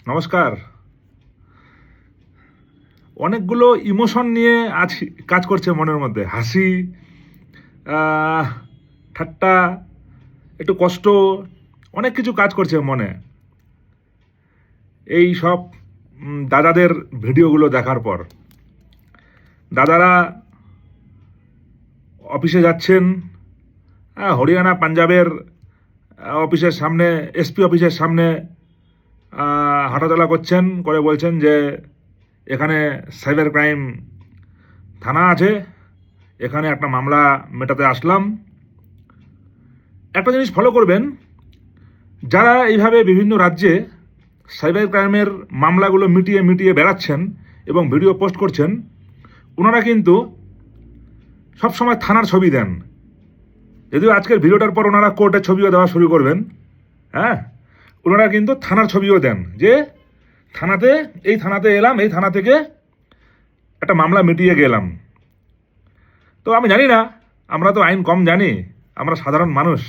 নমস্কার। অনেকগুলো ইমোশন নিয়ে আজ কাজ করছে মনের মধ্যে। হাসি, আহ, ঠাট্টা, একটু কষ্ট, অনেক কিছু কাজ করছে মনে। এই সব দাদাদের ভিডিওগুলো দেখার পর দাদারা অফিসে যাচ্ছেন, হরিয়ানা পাঞ্জাবের অফিসের সামনে, এসপি অফিসের সামনে হাঁটাচলা করছেন, করে বলছেন যে এখানে সাইবার ক্রাইম থানা আছে, এখানে একটা মামলা মেটাতে আসলাম। একটা জিনিস ফলো করবেন, যারা এইভাবে বিভিন্ন রাজ্যে সাইবার ক্রাইমের মামলাগুলো মিটিয়ে মিটিয়ে বেড়াচ্ছেন এবং ভিডিও পোস্ট করছেন, ওনারা কিন্তু সবসময় থানার ছবি দেন। যদিও আজকের ভিডিওটার পর ওনারা কোর্টের ছবিও দেওয়া শুরু করবেন। হ্যাঁ, ওনারা কিন্তু থানার ছবিও দেন যে থানাতে, এই থানাতে এলাম, এই থানা থেকে একটা মামলা মিটিয়ে গেলাম। তো আমি জানি না, আমরা তো আইন কম জানি, আমরা সাধারণ মানুষ,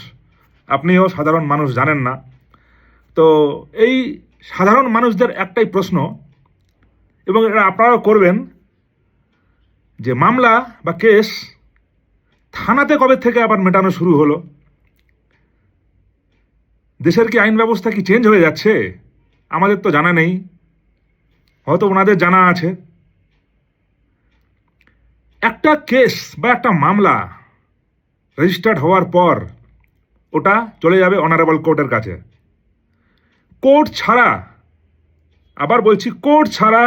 আপনিও সাধারণ মানুষ, জানেন না। তো এই সাধারণ মানুষদের একটাই প্রশ্ন, এবং এটা আপনারাও করবেন, যে মামলা বা কেস থানাতে কবে থেকে আবার মেটানো শুরু হলো? দেশের কি আইন ব্যবস্থা কি চেঞ্জ হয়ে যাচ্ছে? আমাদের তো জানা নেই, হয়তো ওনাদের জানা আছে। একটা কেস বা একটা মামলা রেজিস্টার্ড হওয়ার পর ওটা চলে যাবে অনারেবল কোর্টের কাছে। কোর্ট ছাড়া, আবার বলছি, কোর্ট ছাড়া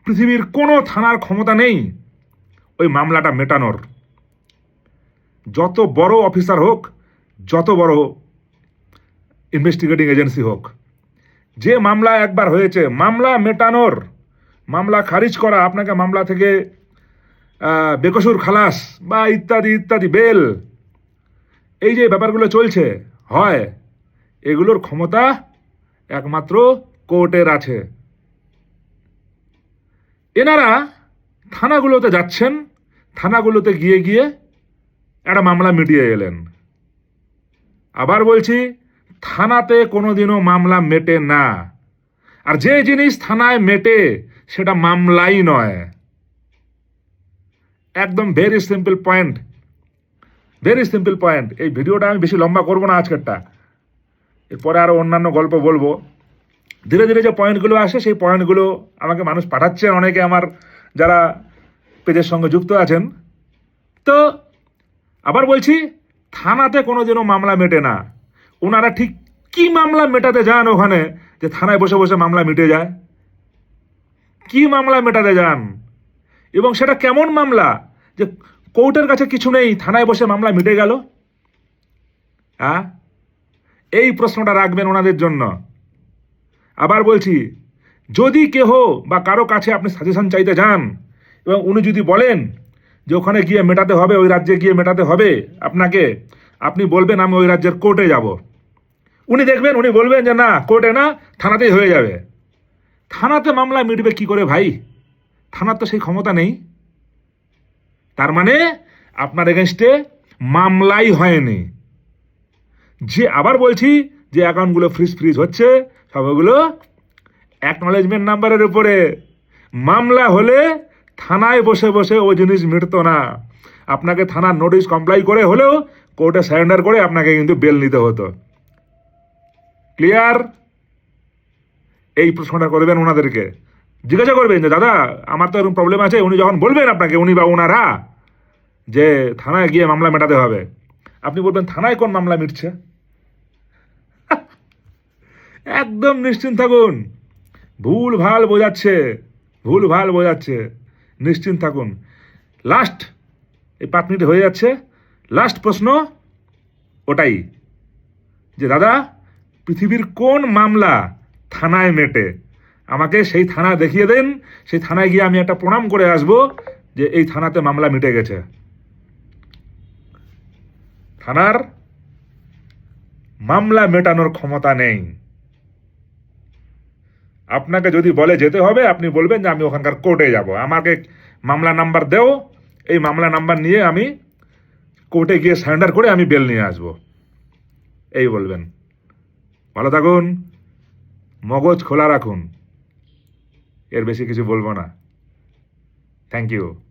পৃথিবীর কোনো থানার ক্ষমতা নেই ওই মামলাটা মেটানোর। যত বড় অফিসার হোক, যত বড় ইনভেস্টিগেটিং এজেন্সি হোক, যে মামলা একবার হয়েছে, মামলা মেটানোর, মামলা খারিজ করা, আপনাকে মামলা থেকে বেকসুর খালাস বা ইত্যাদি ইত্যাদি, বেল, এই যে ব্যাপারগুলো চলছে হয়, এগুলোর ক্ষমতা একমাত্র কোর্টের আছে। এনারা থানাগুলোতে যাচ্ছেন, থানাগুলোতে গিয়ে গিয়ে একটা মামলা মিটিয়ে এলেন। আবার বলছি, থানাতে কোনোদিনও মামলা মেটে না। আর যে জিনিস থানায় মেটে সেটা মামলাই নয়। একদম very simple point, very simple point. এই ভিডিওটা আমি বেশি লম্বা করবো না আজকেরটা, এরপরে আরও অন্যান্য গল্প বলবো। ধীরে ধীরে যে পয়েন্টগুলো আসে, সেই পয়েন্টগুলো আমাকে মানুষ পাঠাচ্ছেন, অনেকে আমার যারা পেজের সঙ্গে যুক্ত আছেন। তো আবার বলছি, থানাতে কোনোদিনও মামলা মেটে না। ওনারা ঠিক কি মামলা মেটাতে যান ওখানে, যে থানায় বসে বসে মামলা মিটে যায়? কি মামলা মেটাতে যান? এবং সেটা কেমন মামলা, যে কোর্টের কাছে কিছু নেই, থানায় বসে মামলা মিটে গেল? হ্যাঁ, এই প্রশ্নটা রাখবেন ওনাদের জন্য। আবার বলছি, যদি কেহ বা কারো কাছে আপনি সাজেশন চাইতে যান এবং উনি যদি বলেন যে ওখানে গিয়ে মেটাতে হবে, ওই রাজ্যে গিয়ে মেটাতে হবে আপনাকে, আপনি বলবেন আমি ওই রাজ্যের কোর্টে যাব। উনি দেখবেন, উনি বলবেন যে না, কোর্টে না, থানাতেই হয়ে যাবে। থানাতে মামলা মিটবে কি করে ভাই? থানার তো সেই ক্ষমতা নেই। তার মানে আপনার এগেনস্টে মামলাই হয়নি। যে আবার বলছি, যে অ্যাকাউন্টগুলো ফ্রিজ হচ্ছে, সবগুলো অ্যাকনলেজমেন্ট নাম্বারের উপরে। মামলা হলে থানায় বসে বসে ওই জিনিস মিটতো না। আপনাকে থানার নোটিশ কমপ্লাই করে হলেও কোর্টে সারেন্ডার করে আপনাকে কিন্তু বেল নিতে হতো। ক্লিয়ার? এই প্রশ্নটা করবেন ওনাদেরকে, জিজ্ঞাসা করবেন যে দাদা আমার তো এরকম প্রবলেম আছে। উনি যখন বলবেন আপনাকে, উনি বা ওনারা, যে থানায় গিয়ে মামলা মেটাতে হবে, আপনি বলবেন থানায় কোন মামলা মিটছে? একদম নিশ্চিন্ত থাকুন, ভুল ভাল বোঝাচ্ছে, ভুল ভাল বোঝাচ্ছে, নিশ্চিন্ত থাকুন। লাস্ট, এই 5 মিনিট হয়ে যাচ্ছে, লাস্ট প্রশ্ন ওটাই, যে দাদা পৃথিবীর কোন মামলা থানায় মেটে? আমাকে সেই থানা দেখিয়ে দেন, সেই থানায় গিয়ে আমি একটা প্রণাম করে আসব যে এই থানাতে মামলা মিটে গেছে। থানার মামলা মেটানোর ক্ষমতা নেই। আপনাকে যদি বলে যেতে হবে, আপনি বলবেন যে আমি ওখানকার কোর্টে যাব, আমাকে মামলা নাম্বার দেও, এই মামলা নাম্বার নিয়ে আমি কোর্টে গিয়ে সারেন্ডার করে আমি বেল নিয়ে আসব, এই বলবেন। ভালো থাকুন, মগজ খোলা রাখুন। এর বেশি কিছু বলবো না। Thank you.